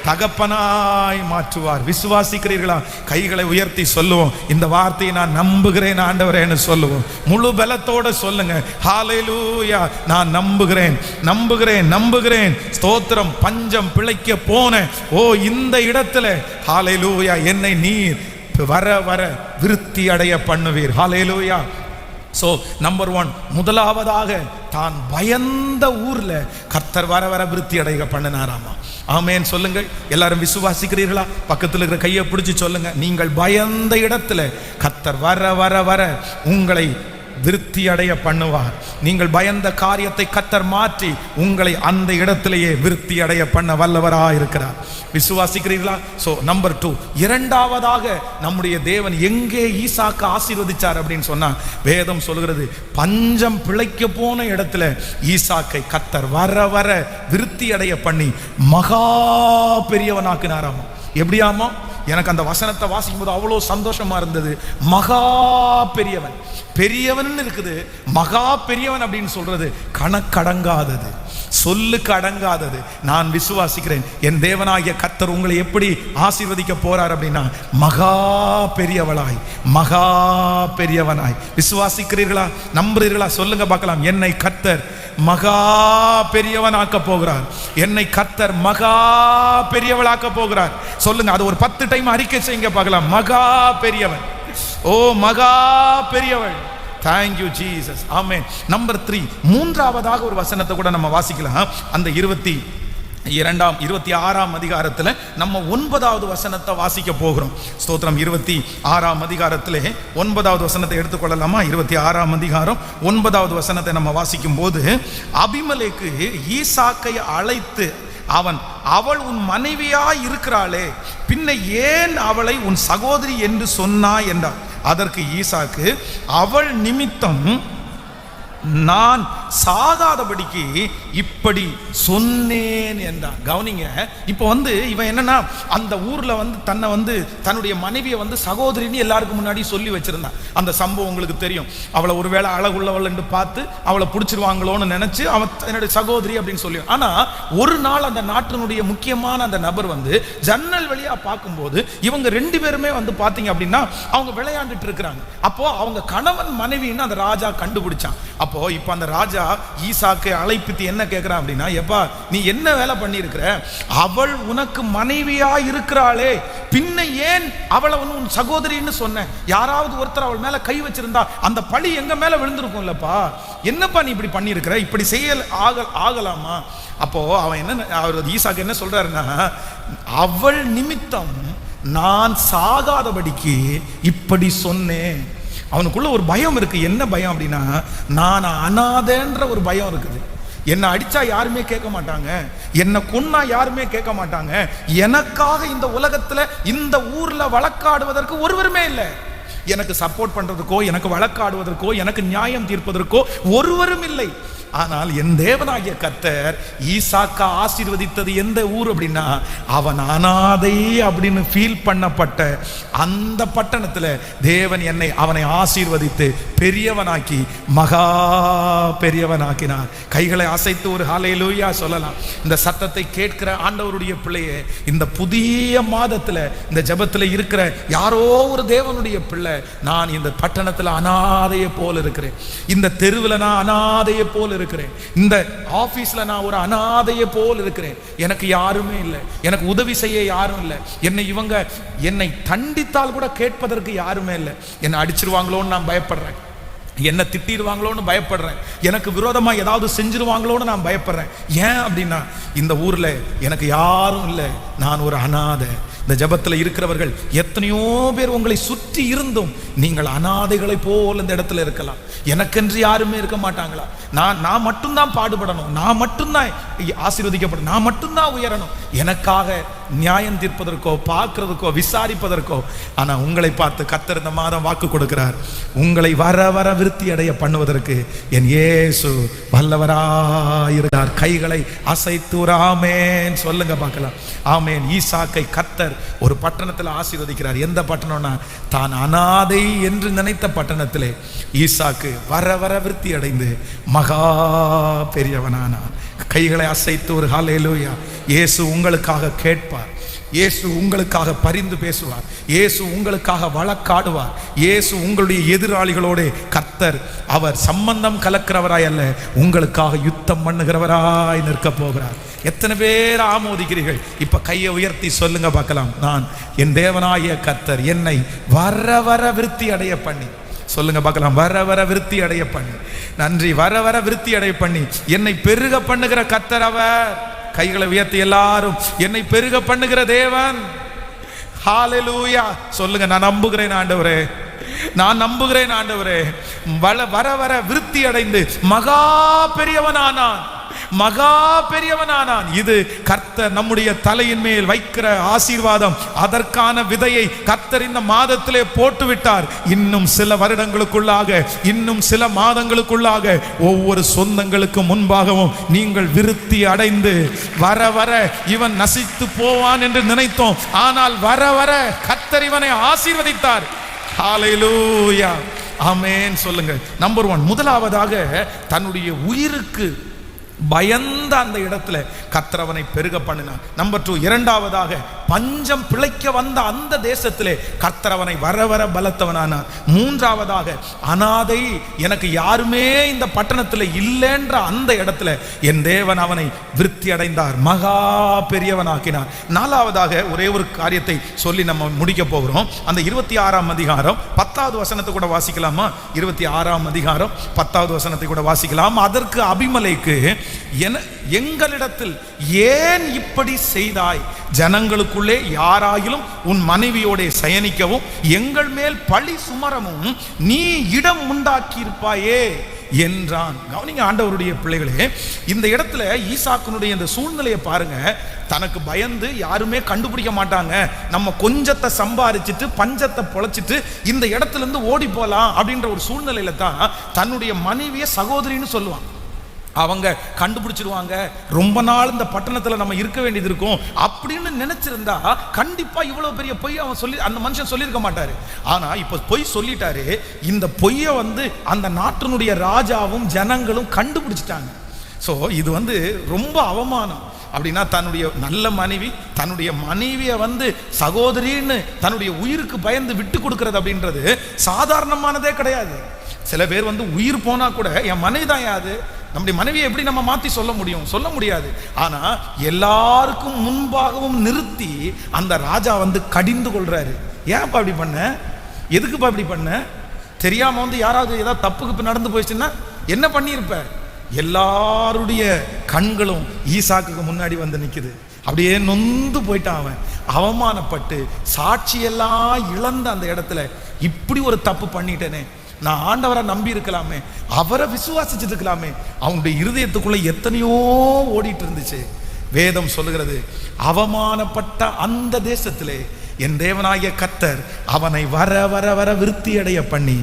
Speaker 1: தகப்பனாய் மாற்றுவார். விசுவாசிக்கிறீர்களா? கைகளை உயர்த்தி சொல்லுவோம், இந்த வார்த்தையை நான் நம்புகிறேன் ஆண்டவரேன்னு சொல்லுவோம். முழு பலத்தோட சொல்லுங்க, ஹல்லேலூயா. நான் நம்புகிறேன், நம்புகிறேன், நம்புகிறேன். ஸ்தோத்திரம். பஞ்சம் பிழைக்க போன இந்த இடத்துல ஹல்லேலூயா என்னை நீர் வர வர விருத்தி அடைய பண்ணுவீர். ஹல்லேலூயா. சோ நம்பர் 1, முதலாவதாக தான் பயந்த ஊர்ல கர்த்தர் வர வர விருத்தி அடைய பண்ணினாராமா. ஆமென் சொல்லுங்கள். எல்லாரும் விசுவாசிக்கிறீர்களா? பக்கத்தில் இருக்கிற கையை பிடிச்சி சொல்லுங்க, நீங்கள் பயந்த இடத்துல கர்த்தர் வர வர வர உங்களை விருத்தி அடைய பண்ணுவார். நீங்கள் பயந்த காரியத்தை கர்த்தர் மாற்றி உங்களை அந்த இடத்திலேயே விருத்தி அடைய பண்ண வல்லவராக இருக்கிறார். விசுவாசிக்கிறீர்களா? சோ நம்பர் 2, இரண்டாவதாக நம்முடைய தேவன் எங்கே ஈசாக்கு ஆசீர்வதிச்சார் அப்படின்னு சொன்னா, வேதம் சொல்கிறது பஞ்சம் பிழைக்க போன இடத்துல ஈசாக்கை கர்த்தர் வர வர விருத்தி அடைய பண்ணி மகா பெரியவனாக்கினாராமா. எப்படியாமா? எனக்கு அந்த வசனத்தை வாசிக்கும் போது அவ்வளோ சந்தோஷமா இருந்தது. மகா பெரியவன், பெரியவன் இருக்குது. மகா பெரியவன் அப்படின்னு சொல்றது கணக்கடங்காதது, சொல்லுக்கு அடங்காதது. நான் விசுவாசிக்கிறேன், என் தேவனாகிய கர்த்தர் உங்களை எப்படி ஆசீர்வதிக்க போறார் அப்படின்னா, மகா பெரியவளாய், மகா பெரியவனாய். விசுவாசிக்கிறீர்களா? நம்புறீர்களா? சொல்லுங்க பார்க்கலாம். என்னை கர்த்தர் மகா பெரியவனாக்க போகிறார். என்னை கர்த்தர் மகா பெரியவளாக்க போகிறார். சொல்லுங்க, அது ஒரு 10 டைம் அறிக்கை செய்யுங்க பார்க்கலாம். மகா பெரியவன், ஓ மகா பெரியவள். Thank you Jesus. Amen. Number 3, மூன்றாவதாக ஒரு வசனத்தை கூட நம்ம வாசிக்கலாம். அந்த 26ஆம் அதிகாரத்தில் நம்ம 9வது வசனத்தை வாசிக்க போகிறோம். ஸ்தோத்திரம். 26ஆம் அதிகாரத்திலே 9வது வசனத்தை எடுத்துக்கொள்ளலாமா? 26ஆம் அதிகாரம் 9வது வசனத்தை நம்ம வாசிக்கும் போது, அபிமெலேக்கு ஈசாக்கை அழைத்து அவள் உன் மனைவியா இருக்கிறாளே, பின்ன ஏன் அவளை உன் சகோதரி என்று சொன்னாய் என்றார். அதற்கு ஈசாக்கு, அவள் நிமித்தம் நான் சாகாதபடிக்கு இப்படி சொன்னேன் என்றான். கவனிங்க, இப்போ இவன் என்னன்னா, அந்த ஊர்ல தன்னை தன்னுடைய மனைவியை சகோதரின்னு எல்லாருக்கும் முன்னாடி சொல்லி வச்சிருந்தான். அந்த சம்பவம் உங்களுக்கு தெரியும். அவளை ஒருவேளை அழகுள்ளவள் என்று பார்த்து அவளை பிடிச்சிருவாங்களோன்னு நினைச்சு அவன் என்னுடைய சகோதரி அப்படின்னு சொல்லி. ஆனா ஒரு நாள் அந்த நாட்டினுடைய முக்கியமான அந்த நபர் ஜன்னல் வழியா பார்க்கும்போது இவங்க 2 பேருமே பாத்தீங்க அப்படின்னா அவங்க விளையாண்டுட்டு இருக்கிறாங்க. அப்போ அவங்க கணவன் மனைவின்னு அந்த ராஜா கண்டுபிடிச்சான். அப்போ இப்ப அந்த ராஜா ஈசாக்கை அழைப்பித்து என்ன கேட்கிறான் அப்படின்னா, எப்பா நீ என்ன வேலை பண்ணி இருக்கிற? அவள் உனக்கு மனைவியா இருக்கிறாளே, பின்ன ஏன் அவளை உன் சகோதரின்னு சொன்ன? யாராவது ஒருத்தர் அவள் மேல கை வச்சிருந்தா அந்த பழி எங்க மேல விழுந்திருக்கும் இல்லப்பா. என்னப்பா நீ இப்படி பண்ணி இருக்கிற? இப்படி செய்ய ஆகலாமா? அப்போ அவன் என்ன, அவர் ஈசாக்கு என்ன சொல்றாருன்னா, அவள் நிமித்தம் நான் சாகாதபடிக்கு இப்படி சொன்னேன். அவனுக்குள்ள ஒரு பயம் இருக்கு. என்ன பயம் அப்படின்னா, நான் அனாதைன்ற ஒரு பயம் இருக்குது. என்னை அடிச்சா யாருமே கேட்க மாட்டாங்க, என்னை கொன்னா யாருமே கேட்க மாட்டாங்க, எனக்காக இந்த உலகத்துல இந்த ஊர்ல வழக்காடுவதற்கு ஒருவருமே இல்லை. எனக்கு சப்போர்ட் பண்றதுக்கோ, எனக்கு வழக்காடுவதற்கோ, எனக்கு நியாயம் தீர்ப்பதற்கோ ஒருவரும் இல்லை. ஆனால் என் தேவனாகிய கர்த்தர் ஈசாக்கா ஆசீர்வதித்தது எந்த ஊர் அப்படின்னா, அவன் அனாதை அப்படின்னு ஃபீல் பண்ணப்பட்ட அந்த பட்டணத்தில் தேவன் அவனை ஆசீர்வதித்து பெரியவனாக்கி மகா பெரியவனாக்கினார். கைகளை அசைத்து ஒரு ஹல்லேலூயா சொல்லலாம். இந்த சத்தத்தை கேட்கிற ஆண்டவருடைய பிள்ளையே, இந்த புதிய மாதத்தில் இந்த ஜெபத்தில் இருக்கிற யாரோ ஒரு தேவனுடைய பிள்ளை, நான் இந்த பட்டணத்தில் அனாதையை போல இருக்கிறேன், இந்த தெருவில் நான் அனாதையை போல இருக்கிறேன். இந்த ஆபீஸ்ல நான் ஒரு அனாதையை போல் இருக்கிறேன். எனக்கு யாருமே இல்லை, எனக்கு உதவி செய்ய யாரும் இல்லை. என்னை தண்டித்தால் கூட கேட்பதற்கு யாருமே இல்லை. என்னை அடிச்சிருவாங்களோன்னு நான் பயப்படுறேன், என்ன திட்டிடுவாங்களோன்னு பயப்படுறேன், எனக்கு விரோதமா ஏதாவது செஞ்சிருவாங்களோன்னு நான் பயப்படுறேன். ஏன் அப்படின்னா இந்த ஊர்ல எனக்கு யாரும் இல்லை, நான் ஒரு அனாதை. இந்த ஜபத்தில் இருக்கிறவர்கள் எத்தனையோ பேர் உங்களை சுற்றி இருந்தும் நீங்கள் அனாதைகளை போல் இந்த இடத்துல இருக்கலாம். எனக்கென்று யாருமே இருக்க மாட்டாங்களா? நான் மட்டும்தான் பாடுபடணும், நான் மட்டும்தான் ஆசீர்வதிக்கப்படணும், நான் மட்டும்தான் உயரணும், எனக்காக நியாயம் தீர்ப்பதற்கோ பார்க்கிறதுக்கோ விசாரிப்பதற்கோ. ஆனா உங்களை பார்த்து கர்த்தர் இந்த மாதம் வாக்கு கொடுக்கிறார், உங்களை வர வர விருத்தி அடைய பண்ணுவதற்கு என் இயேசு வல்லவராயிருக்கிறார். கைகளை அசைத்து ஒரு ஆமேன் சொல்லுங்க பார்க்கலாம். ஆமேன். ஈசாக்கை கர்த்தர் ஒரு பட்டணத்தில் ஆசீர்வதிக்கிறார். எந்த பட்டணம்னா தான் அனாதை என்று நினைத்த பட்டணத்திலே ஈசாக்கு வர வர விருத்தி அடைந்து மகா பெரியவனானான். கைகளை அசைத்து ஒரு ஹல்லேலூயா. இயேசு உங்களுக்காக கேட்பார், இயேசு உங்களுக்காக பரிந்து பேசுவார், இயேசு உங்களுக்காக வழக்காடுவார். இயேசு உங்களுடைய எதிராளிகளோட கர்த்தர் அவர் சம்பந்தம் கலக்கிறவராய் அல்ல, உங்களுக்காக யுத்தம் பண்ணுகிறவராய் நிற்க போகிறார். எத்தனை பேர் ஆமோதிக்கிறீர்கள்? இப்ப கையை உயர்த்தி சொல்லுங்க பார்க்கலாம். நான் என் தேவனாகிய கர்த்தர் என்னை வர வர விருத்தி அடைய பண்ணி, சொல்லுங்க பார்க்கலாம், வர வர விருத்தி அடைய பண்ணி. நன்றி. வர வர விருத்தி அடைய பண்ணி என்னை பெருக பண்ணுகிற கர்த்தர் அவர். கைகளை உயர்த்தி எல்லாரும், என்னை பெருக பண்ணுகிற தேவன். ஹல்லேலூயா சொல்லுங்க. நான் நம்புகிறேன் ஆண்டவரே, நான் நம்புகிறேன் ஆண்டவரே. வர வர விருத்தி அடைந்து மகா பெரியவனானான், மகா பெரியவனானான். இது கர்த்தர் நம்முடைய தலையின் மேல் வைக்கிற ஆசீர்வாதம். அதற்கான விதையை கர்த்தர் இந்த மாதத்திலே போட்டு விட்டார். இன்னும் சில வருடங்களுக்குள்ளாக, இன்னும் சில மாதங்களுக்குள்ளாக ஒவ்வொரு சொந்தங்களுக்கு முன்பாகவும் நீங்கள் விருத்தி அடைந்து வர வர இவன் நசித்து போவான் என்று நினைத்தோம். ஆனால் வர வர கர்த்தர் இவனை ஆசீர்வதித்தார். ஹல்லேலூயா ஆமென் சொல்லுங்க. நம்பர் 1, முதலாவதாக தன்னுடைய உயிருக்கு பயந்த அந்த இடத்துல கர்த்தர் அவனை பெருக பண்ணினார். நம்பர் 2, இரண்டாவதாக பஞ்சம் பிழைக்க வந்த அந்த தேசத்திலே கர்த்தர் அவனை வர வர பலத்தவனானார். மூன்றாவதாக அனாதை, எனக்கு யாருமே இந்த பட்டணத்தில் இல்லைன்ற அந்த இடத்துல என் தேவன் அவனை விருத்தி அடைந்தார், மகா பெரியவனாக்கினார். நாலாவதாக ஒரே ஒரு காரியத்தை சொல்லி நம்ம முடிக்க போகிறோம். அந்த 26ஆம் அதிகாரம் 10வது வசனத்தை கூட வாசிக்கலாமா? 26ஆம் அதிகாரம் 10வது வசனத்தை கூட வாசிக்கலாம். அதற்கு அபிமெலேக்கு, எங்களிடத்தில் ஏன் இப்படி செய்தாய்? ஜனங்களுக்குள்ளே யாராயிலும் உன் மனைவியோட சயனிக்கவும் எங்கள் மேல் பழி சுமரவும் நீ இடம் உண்டாக்கியிருப்பாயே என்றான். கவனிங்க ஆண்டவருடைய பிள்ளைகளே, இந்த இடத்துல ஈசாக்குனுடைய இந்த சூழ்நிலையை பாருங்க. தனக்கு பயந்து யாருமே கண்டுபிடிக்க மாட்டாங்க, நம்ம கொஞ்சத்தை சம்பாரிச்சிட்டு பஞ்சத்தை பொழைச்சிட்டு இந்த இடத்துல இருந்து ஓடி போலாம் அப்படின்ற ஒரு சூழ்நிலையில தான் தன்னுடைய மனைவியை சகோதரின்னு சொல்லுவான். அவங்க கண்டுபிடிச்சிருவாங்க, ரொம்ப நாள் இந்த பட்டணத்துல நம்ம இருக்க வேண்டியது இருக்கும் அப்படின்னு நினைச்சிருந்தா கண்டிப்பா இவ்வளவு பெரிய பொய் அவன் சொல்லி அந்த மனுஷன் சொல்லியிருக்க மாட்டாரு. ஆனா இப்ப பொய் சொல்லிட்டாரு. இந்த பொய்யை அந்த நாட்டினுடைய ராஜாவும் ஜனங்களும் கண்டுபிடிச்சிட்டாங்க. ஸோ இது ரொம்ப அவமானம். அப்படின்னா தன்னுடைய நல்ல மனைவி, தன்னுடைய மனைவியை சகோதரின்னு தன்னுடைய உயிருக்கு பயந்து விட்டு கொடுக்கறது அப்படின்றது சாதாரணமானதே கிடையாது. சில பேர் உயிர் போனா கூட என் மனைவி தான் யாது, நம்முடைய மனைவியை எப்படி நம்ம மாற்றி சொல்ல முடியும்? சொல்ல முடியாது. ஆனா எல்லாருக்கும் முன்பாகவும் நிறுத்தி அந்த ராஜா கடிந்து கொள்றாரு. ஏன்ப்பா அப்படி பண்ண? எதுக்குப்பா இப்படி பண்ண? தெரியாம யாராவது ஏதாவது தப்புக்கு நடந்து போயிடுச்சுன்னா என்ன பண்ணியிருப்ப? எல்லாருடைய கண்களும் ஈசாக்குக்கு முன்னாடி நிக்குது. அப்படியே நொந்து போயிட்டான் அவன், அவமானப்பட்டு சாட்சியெல்லாம் இழந்த அந்த இடத்துல இப்படி ஒரு தப்பு பண்ணிட்டேனே, நான் ஆண்டவரை நம்பி இருக்கலாமே, அவரை விசுவாசிச்சுட்டு இருக்கலாமே. அவனுடைய இருதயத்துக்குள்ள எத்தனையோ ஓடிட்டு இருந்துச்சு. வேதம் சொல்லுகிறது, அவமானப்பட்ட அந்த தேசத்திலே என் தேவனாகிய கர்த்தர் அவனை வர வர வர விருத்தி அடைய பண்ணி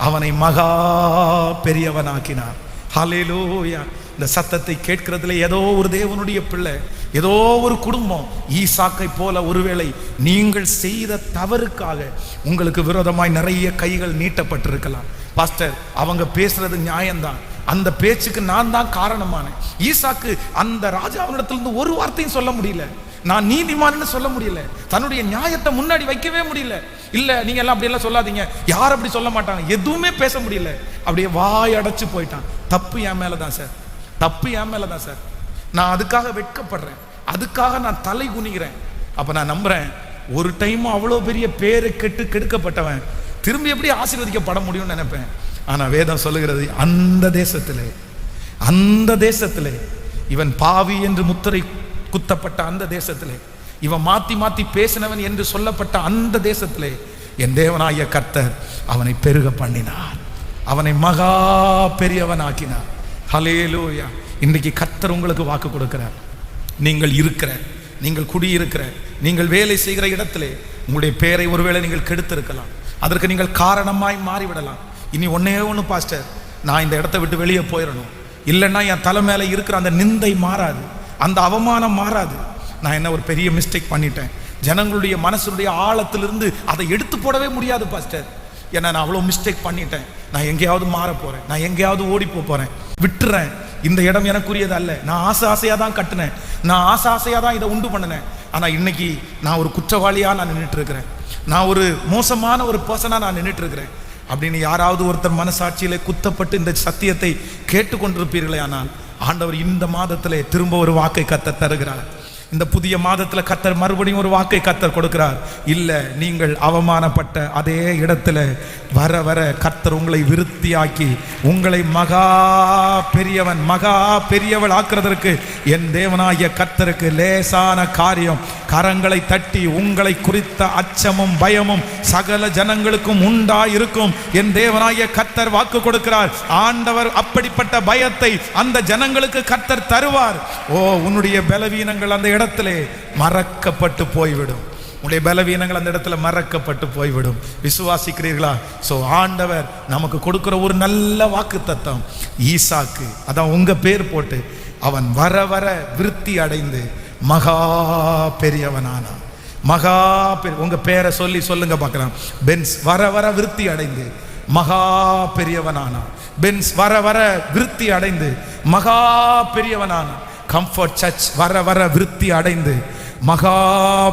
Speaker 1: அவனை மகா பெரியவனாக்கினார். ஹல்லேலூயா. இந்த சத்தத்தை கேட்கிறதுல ஏதோ ஒரு தேவனுடைய பிள்ளை, ஏதோ ஒரு குடும்பம் ஈசாக்கை போல ஒருவேளை நீங்கள் செய்த தவறுக்காக உங்களுக்கு விரோதமாய் நிறைய கைகள் நீட்டப்பட்டிருக்கலாம். பாஸ்டர், அவங்க பேசுறது நியாயம்தான், அந்த பேச்சுக்கு நான் தான் காரணமானேன். ஈசாக்கு அந்த ராஜாவினிடத்திலிருந்து ஒரு வார்த்தையும் சொல்ல முடியல, நான் நீதிமான்னு சொல்ல முடியல, தன்னுடைய நியாயத்தை முன்னாடி வைக்கவே முடியல. இல்ல நீங்க எல்லாம் அப்படி எல்லாம் சொல்லாதீங்க, யார் அப்படி சொல்ல மாட்டாங்க, எதுவுமே பேச முடியல, அப்படியே வாய் அடைச்சு போயிட்டான். தப்பு என் மேலதான் சார், தப்பு என் மேல தான் சார். நான் அதுக்காக வெட்கப்படுறேன், அதுக்காக நான் தலை குனிகிறேன். அப்ப நான் நம்புறேன், ஒரு டைம் அவ்வளோ பெரிய பேரை கெடுக்கப்பட்டவன் திரும்பி எப்படி ஆசீர்வதிக்கப்பட முடியும்னு நினைப்பேன். ஆனா வேதம் சொல்லுகிறது, அந்த தேசத்திலே இவன் பாவி என்று முத்திரை குத்தப்பட்ட அந்த தேசத்திலே, இவன் மாத்தி மாத்தி பேசினவன் என்று சொல்லப்பட்ட அந்த தேசத்திலே என் தேவனாகிய கர்த்தர் அவனை பெருக பண்ணினார், அவனை மகா பெரியவன் ஆக்கினார். ஹல்லேலூயா. இன்றைக்கு கர்த்தர் உங்களுக்கு வாக்கு கொடுக்கிறார். நீங்கள் குடியிருக்கிற, நீங்கள் வேலை செய்கிற இடத்திலே உங்களுடைய பேரை ஒருவேளை நீங்கள் கெடுத்திருக்கலாம். அதற்கு நீங்கள் காரணமாய் மாறிவிடலாம். இனி ஒன்னே ஒன்று பாஸ்டர், நான் இந்த இடத்தை விட்டு வெளியே போயிடணும், இல்லைன்னா என் தலை மேலே இருக்கிற அந்த நிந்தை மாறாது, அந்த அவமானம் மாறாது. நான் என்ன ஒரு பெரிய மிஸ்டேக் பண்ணிட்டேன், ஜனங்களுடைய மனசுடைய ஆழத்திலிருந்து அதை எடுத்து போடவே முடியாது பாஸ்டர். ஏன்னா நான் அவ்வளோ மிஸ்டேக் பண்ணிட்டேன், நான் எங்கேயாவது மாற போகிறேன், நான் எங்கேயாவது ஓடி போகிறேன், விட்டுறேன். இந்த இடம் எனக்குரியது அல்ல. நான் ஆசையாக தான் கட்டினேன், நான் ஆசையாக தான் இதை உண்டு பண்ணினேன். ஆனால் இன்னைக்கு நான் ஒரு குற்றவாளியாக நான் நின்றுட்டு இருக்கிறேன், நான் ஒரு மோசமான ஒரு பர்சனாக நான் நின்றுட்டு இருக்கிறேன் அப்படின்னு யாராவது ஒருத்தர் மனசாட்சியிலே குத்தப்பட்டு இந்த சத்தியத்தை கேட்டுக்கொண்டிருப்பீர்களே, ஆனால் ஆண்டவர் இந்த மாதத்திலே திரும்ப ஒரு வாக்கை கர்த்தர் தருகிறார். இந்த புதிய மாதத்தில் கர்த்தர் மறுபடியும் ஒரு வாக்கை கர்த்தர் கொடுக்கிறார். இல்லை, நீங்கள் அவமானப்பட்ட அதே இடத்துல வர வர கர்த்தர் உங்களை விருத்தியாக்கி உங்களை மகா பெரியவள் ஆக்குறதற்கு என் தேவனாகிய கர்த்தருக்கு லேசான காரியம். கரங்களை தட்டி உங்களை குறித்த அச்சமும் பயமும் சகல ஜனங்களுக்கும் உண்டாயிருக்கும். என் தேவனாகிய கர்த்தர் வாக்கு கொடுக்கிறார். ஆண்டவர் அப்படிப்பட்ட பயத்தை அந்த ஜனங்களுக்கு கர்த்தர் தருவார். ஓ, உன்னுடைய பலவீனங்கள் அந்த இடத்திலே மறக்கப்பட்டு போய்விடும். உடைய பலவீனங்கள் அந்த இடத்துல மறக்கப்பட்டு போய்விடும். விசுவாசிக்கிறீர்களா? சோ ஆண்டவர் நமக்கு கொடுக்கிற ஒரு நல்ல வாக்கு தத்தம், ஈசாக்கு, அதான் உங்க பேர் போட்டு அவன் வர வர விருத்தி அடைந்து மகா பெரியவனானான். மகா உங்க பேரை சொல்லுங்க பார்க்கலாம். பென்ஸ் வர வர விருத்தி அடைந்து மகா பெரியவனானான். பென்ஸ் வர வர விருத்தி அடைந்து மகா பெரியவனானான். கம்ஃபர்ட் சர்ச் வர வர விருத்தி அடைந்து மகா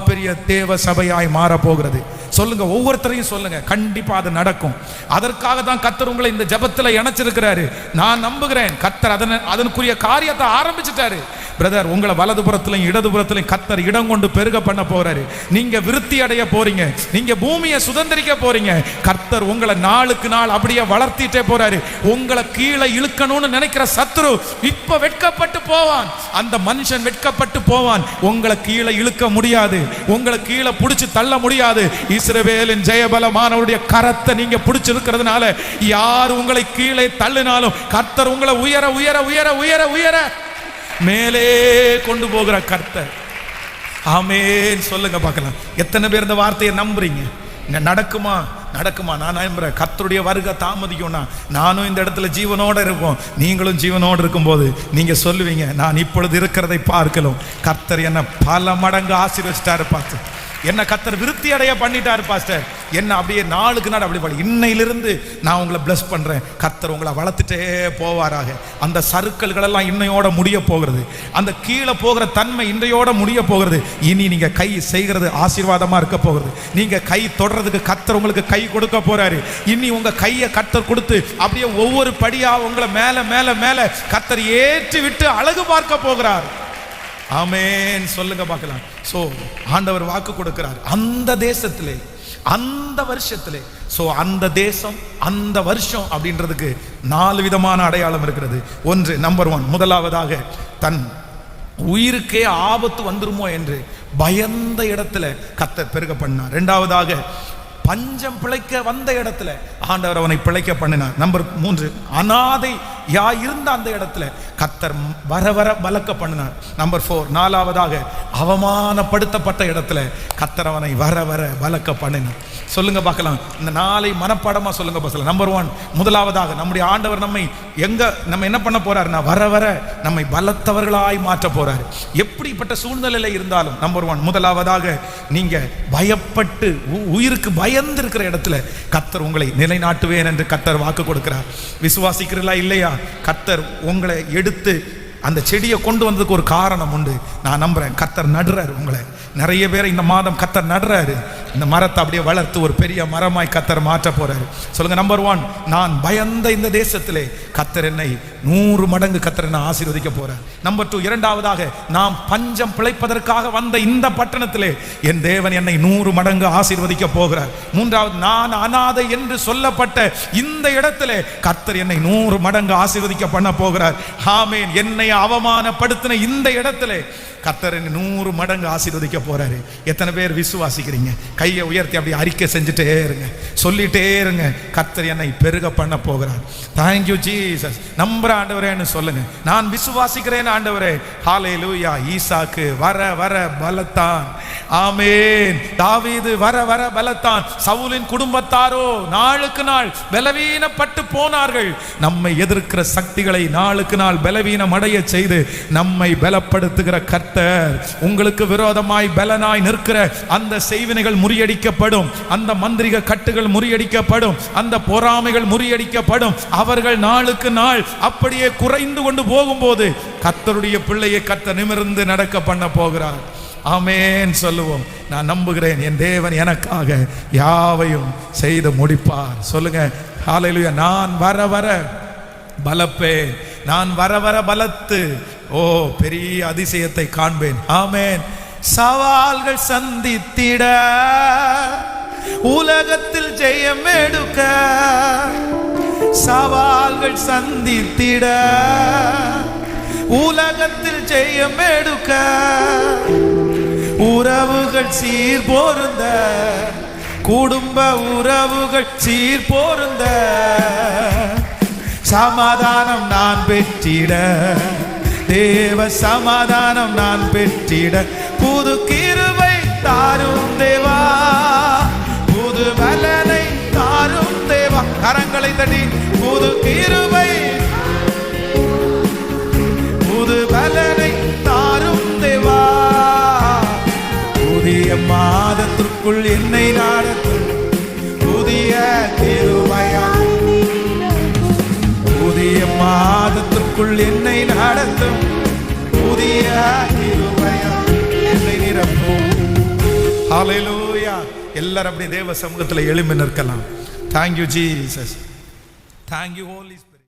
Speaker 1: பெரிய தேவ சபையாய் மாற போகிறது. சொல்லுங்க, ஒவ்வொருத்தரையும் சொல்லுங்க, கண்டிப்பா அது நடக்கும். அதற்காக தான் கர்த்தர் உங்களை இந்த ஜெபத்துல இணைச்சிருக்கிறாரு. நான் நம்புகிறேன் கர்த்தர் அதனுக்குரிய காரியத்தை ஆரம்பிச்சுட்டாரு. பிரதர், உங்களை வலதுபுறத்திலையும் இடதுபுறத்திலையும் கர்த்தர் இடம் கொண்டு பெருக பண்ண போறாரு. நீங்க விருத்தி அடைய போறீங்க, நீங்க பூமியை சுதந்திரிக்க போறீங்க. கர்த்தர் உங்களை நாளுக்கு நாள் அப்படியே வளர்த்திட்டே போறாரு. உங்களை கீழே இழுக்கணும்னு நினைக்கிற சத்துரு இப்ப வெட்கப்பட்டு போவான். அந்த மனுஷன் வெட்கப்பட்டு போவான். உங்களை கீழே இழுக்க முடியாது, உங்களை கீழே பிடிச்சு தள்ள முடியாது. இஸ்ரவேலின் ஜெயபலமானவருடைய கரத்தை நீங்க பிடிச்சிருக்கிறதுனால யார் உங்களை கீழே தள்ளினாலும் கர்த்தர் உங்களை உயர உயர உயர உயர உயர மேலே கொண்டு போகிற கர்த்தர். ஆமென் சொல்லுங்க பார்க்கலாம். எத்தனை பேர் இந்த வார்த்தையை நம்புறீங்க? நடக்குமா? நான் நம்புறேன். கர்த்தருடைய வருகை தாமதிக்கும்னா நானும் இந்த இடத்துல ஜீவனோட இருப்போம். நீங்களும் ஜீவனோடு இருக்கும்போது நீங்க சொல்லுவீங்க, நான் இப்பொழுது இருக்கிறதை பார்க்கலாம், கர்த்தர் என்ன பல மடங்கு ஆசீர்வதிச்சிட்டாரு, பார்த்து என்ன கர்த்தர் விருத்தி அடைய பண்ணிட்டாரு பாஸ்டர், என்ன அப்படியே நாளுக்கு நாள் அப்படி இன்னையிலிருந்து நான் உங்களை பிளஸ் பண்றேன். கர்த்தர் உங்களை வளர்த்துட்டே போவாராக. அந்த சறுக்கல்கள் எல்லாம் இன்னையோட முடிய போகிறது. அந்த கீழே போகிற தன்மை இன்றையோட முடிய போகிறது. இனி நீங்க கை செய்கிறது ஆசீர்வாதமா இருக்க போகிறது. நீங்க கை தொடறதுக்கு கர்த்தர் உங்களுக்கு கை கொடுக்க போறாரு. இனி உங்க கையை கர்த்தர் கொடுத்து அப்படியே ஒவ்வொரு படியா உங்களை மேல மேல மேல கர்த்தர் ஏற்றி விட்டு அழகு பார்க்க போகிறார். ஆமென் சொல்லுங்க பார்க்கலாம். சோ ஆண்டவர் வாக்கு கொடுக்கிறார். அந்த தேசத்திலே, அந்த வருஷத்திலே, சோ அந்த தேசம் அந்த வருஷம் அப்படின்றதுக்கு 4 விதமான அடையாளம் இருக்கிறது. ஒன்று, நம்பர் 1, முதலாவதாக தன் உயிருக்கே ஆபத்து வந்துருமோ என்று பயந்த இடத்துல கர்த்தர் பெருக பண்ணார். இரண்டாவதாக பஞ்சம் பிழைக்க வந்த இடத்துல ஆண்டவர் அவனை பிழைக்க பண்ணினார். நம்பர் 3, அனாதை இருந்த அந்த இடத்துல கர்த்தர் வர வர பலக்க பண்ணினார். நம்பர் 4, நாலாவதாக அவமானப்படுத்தப்பட்ட இடத்துல கர்த்தர் அவனை வர வர பலக்க பண்ணினார். சொல்லுங்க பார்க்கலாம். இந்த 4 மனப்பாடமா சொல்லுங்க பார்க்கலாம். நம்பர் 1, முதலாவதாக நம்முடைய ஆண்டவர் நம்ம என்ன பண்ண போறாருன்னா வர வர நம்மை பலத்தவர்களாய் மாற்ற போறாரு. எப்படிப்பட்ட சூழ்நிலையில இருந்தாலும் நம்பர் 1, முதலாவதாக நீங்க பயப்பட்டு உயிருக்கு பயந்து இருக்கிற இடத்துல கர்த்தர் உங்களை நிலைநாட்டுவேன் என்று கர்த்தர் வாக்கு கொடுக்கிறார். விசுவாசிக்கிறீர்களா இல்லையா? கர்த்தர் உங்களை எடுத்து அந்த செடியை கொண்டு வந்ததுக்கு ஒரு காரணம் உண்டு. நான் நம்புறேன் கர்த்தர் நடுறார் உங்களை. நிறைய பேர் இந்த மாதம் கர்த்தர் நடுறாரு. இந்த மரத்தை அப்படியே வளர்த்து ஒரு பெரிய மரமாய் கர்த்தர் மாற்ற போறாரு. சொல்லுங்க, நம்பர் 1, நான் பயந்த இந்த தேசத்திலே கர்த்தர் என்னை 100 மடங்கு கர்த்தர் என்னை ஆசீர்வதிக்க போறார். நம்பர் 2, இரண்டாவதாக, நாம் பஞ்சம் பிழைப்பதற்காக வந்த இந்த பட்டணத்திலே என் தேவன் என்னை 100 மடங்கு ஆசீர்வதிக்க போகிறார். மூன்றாவது, நான் அனாதை என்று சொல்லப்பட்ட இந்த இடத்திலே கர்த்தர் என்னை 100 மடங்கு ஆசீர்வதிக்க பண்ண போகிறார். ஆமென். என்னை அவமானப்படுத்தின இந்த இடத்திலே கர்த்தர் 100 மடங்கு ஆசீர்வதிக்க போறாரு. எத்தனை பேர் விசுவாசிக்கிறீங்க? கையை உயர்த்தி அப்படி அறிக்கை செஞ்சுட்டே இருங்க, சொல்லிட்டே இருங்க. கர்த்தர் என்னை பெருக பண்ண போகிறார். Thank you Jesus. நம்புற ஆண்டவரேன்னு சொல்லுங்க. நான் விசுவாசிக்கிறேன் ஆண்டவரே. ஹல்லேலூயா. ஈசாக்கு வர வர பலத்தான். ஆமென். தாவீது வர வர பலத்தான். சவுலின் குடும்பத்தாரோ நாளுக்கு நாள் பலவீனப்பட்டு போனார்கள். நம்மை எதிர்க்கிற சக்திகளை நாளுக்கு நாள் பலவீனம் அடைய செய்து நம்மை பலப்படுத்துகிற கர்த்தர் உங்களுக்கு விரோதமாய் பலனாய் நிற்கிற அந்த செய்வினைகள் முறியடிக்கப்படும், அந்த மந்திரிக கட்டுகள் முறியடிக்கப்படும், அந்த பொறாமைகள் முறியடிக்கப்படும். அவர்கள் நாளுக்கு நாள் அப்படியே குறைந்து கொண்டு போகும்போது கர்த்தருடைய பிள்ளையை கர்த்தர் நிமிர்ந்து நடக்க பண்ண போகிறார். ஆமென் சொல்லுவோம். நான் நம்புகிறேன், என் தேவன் எனக்காக யாவையும் செய்து முடிப்பார். சொல்லுங்க, ஹல்லேலூயா. நான் வர வர பலப்பேன், நான் வர வர பலத்து பெரிய அதிசயத்தை காண்பேன். ஆமென். சவால்கள் சந்தித்திட உலகத்தில் ஜெயம் எடுக்க, சவால்கள் சந்தித்திட உலகத்தில் ஜெயம் எடுக்க, உறவுகள் சீர் பொருந்த, குடும்ப உறவுகள் சீர் பொருந்த, சமாதானம் நான் பெற்றிட, தேவ சமாதானம் நான் பெற்றிட, புது கிருபை தாரும் தேவா, புது பலனை தாரும் தேவா. கரங்களை தட்டி, புது கிருபை, புது பலனை தாரும் தேவா. புதிய மாதத்திற்குள் என்னை நடத்தும் புதிய கிருபையா, புதிய மாதத்திற்குள் என்னை நடத்தும் புதிய கிருபையா, என்னை நிரப்பும். ஹல்லேலூயா. எல்லாரும் அப்படி தேவ சமூகத்தில் எழும்பி நிற்கலாம். Thank you Jesus. Thank you Holy Spirit.